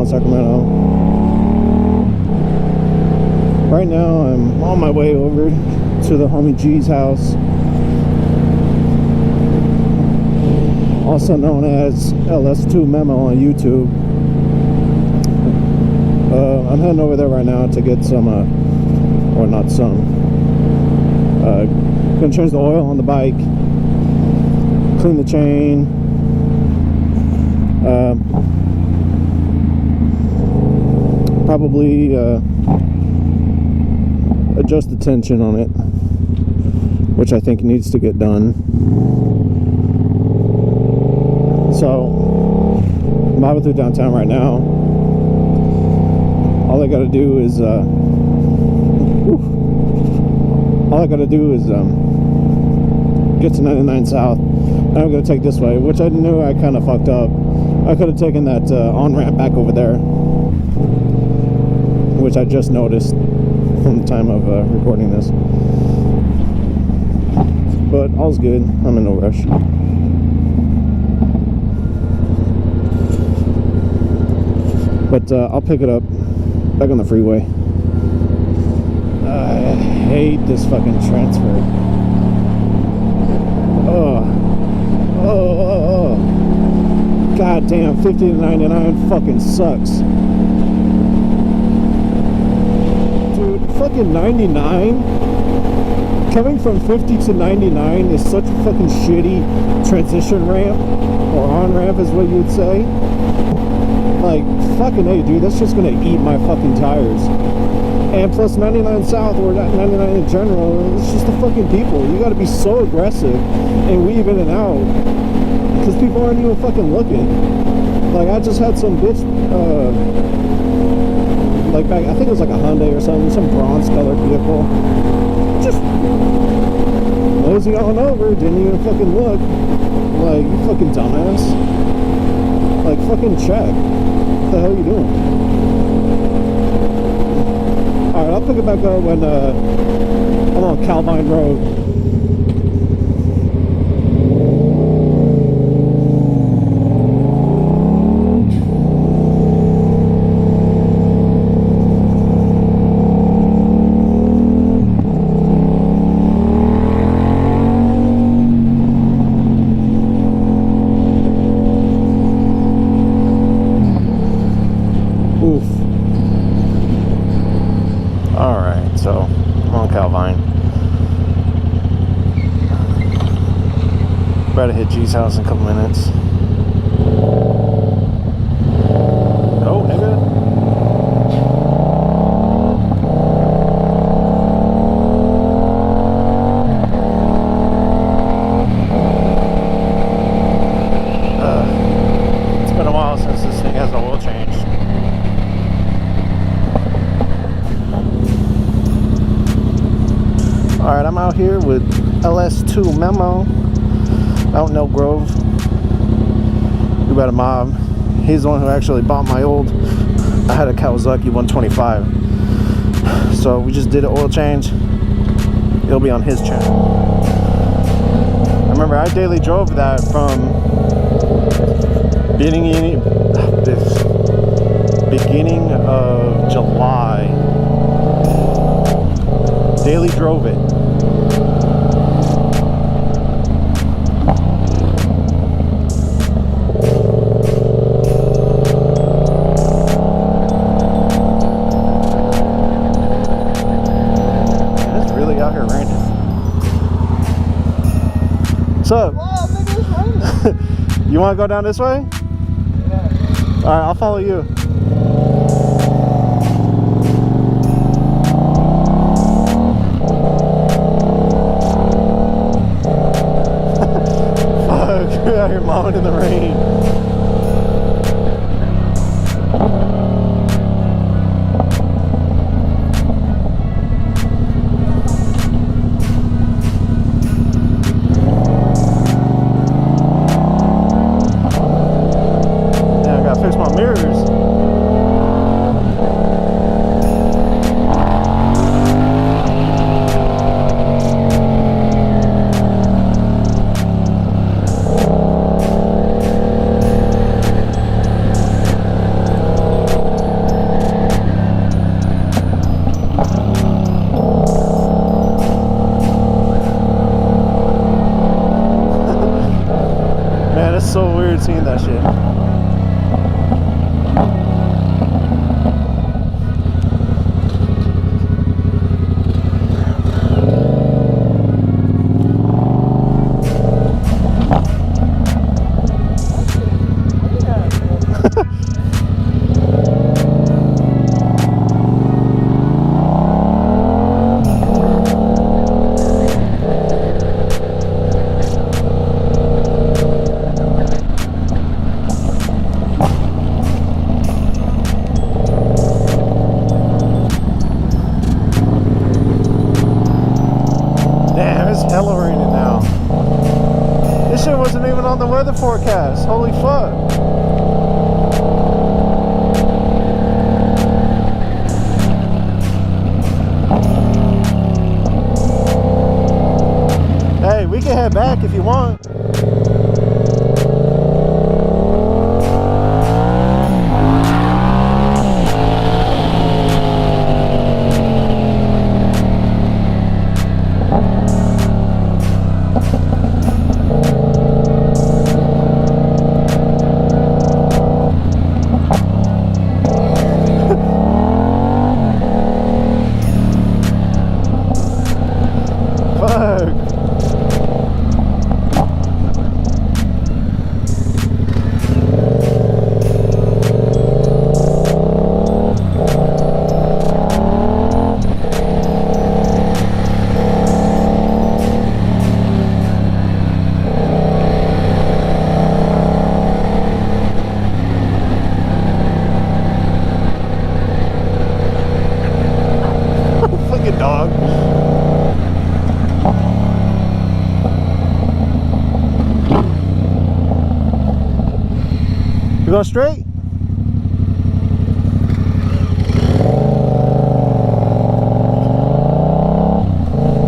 downtown Sacramento. Right now I'm on my way over to the homie G's house, also known as LS2Memo on YouTube. I'm heading over there right now to get some, or not some, gonna change the oil on the bike, clean the chain, probably adjust the tension on it, which I think needs to get done. So I'm driving through downtown right now. All I gotta do is get to 99 South, and I'm gonna take this way, which I knew I kind of fucked up. I could have taken that on-ramp back over there, which I just noticed from the time of recording this. But all's good. I'm in no rush. But I'll pick it up back on the freeway. I hate this fucking transfer. Oh. God damn, 50 to 99 fucking sucks. Dude, fucking 99? Coming from 50 to 99 is such a fucking shitty transition ramp, or on-ramp is what you would say. Like, fucking A, dude, that's just gonna eat my fucking tires. And plus 99 South, or 99 in general, it's just the fucking people. You gotta be so aggressive and weave in and out, because people aren't even fucking looking. Like, I just had some bitch, like back, I think it was like a Hyundai or something, some bronze colored vehicle, just nosy on over, didn't even fucking look. Like, you fucking dumbass. Like, fucking check. What the hell are you doing? Alright, I'll pick it back up when I'm on Calvine Road. Alright, so I'm on Calvine. About to hit G's house in a couple minutes. Oh, nigga. It's been a while since this thing has an oil change. Alright, I'm out here with LS2Memo out in Elk Grove. We got a mob. He's the one who actually bought my old, I had a Kawasaki 125. So we just did an oil change. It'll be on his channel. I remember I daily drove that from beginning of July. Daily drove it. It's really out here raining. What's up? Wow, nigga, it's raining. You want to go down this way? Yeah. Alright, I'll follow you. You're out here mowing in the rain. Yeah, I gotta fix my mirrors. so weird seeing that shit. Damn, it's hella raining now. This shit wasn't even on the weather forecast. Holy fuck. Hey, we can head back if you want. Dog. You going straight?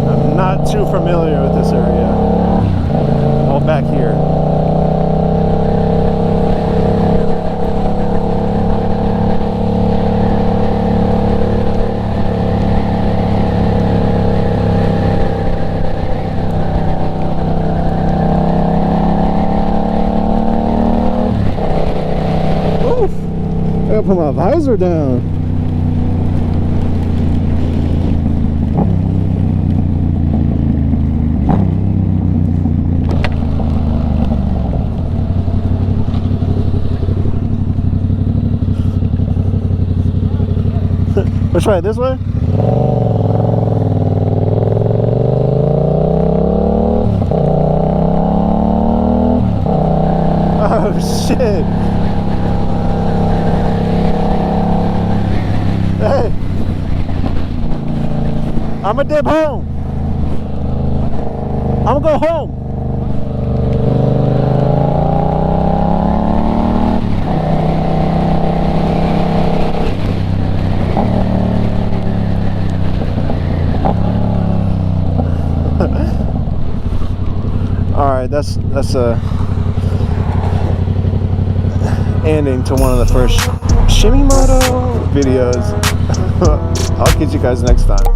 I'm not too familiar with this area. All back here. I gotta put my visor down. Which way? This way? Oh shit. Hey, I'ma dip home. I'ma go home. All right, that's a ending to one of the first Shimmy Moto videos. I'll catch you guys next time.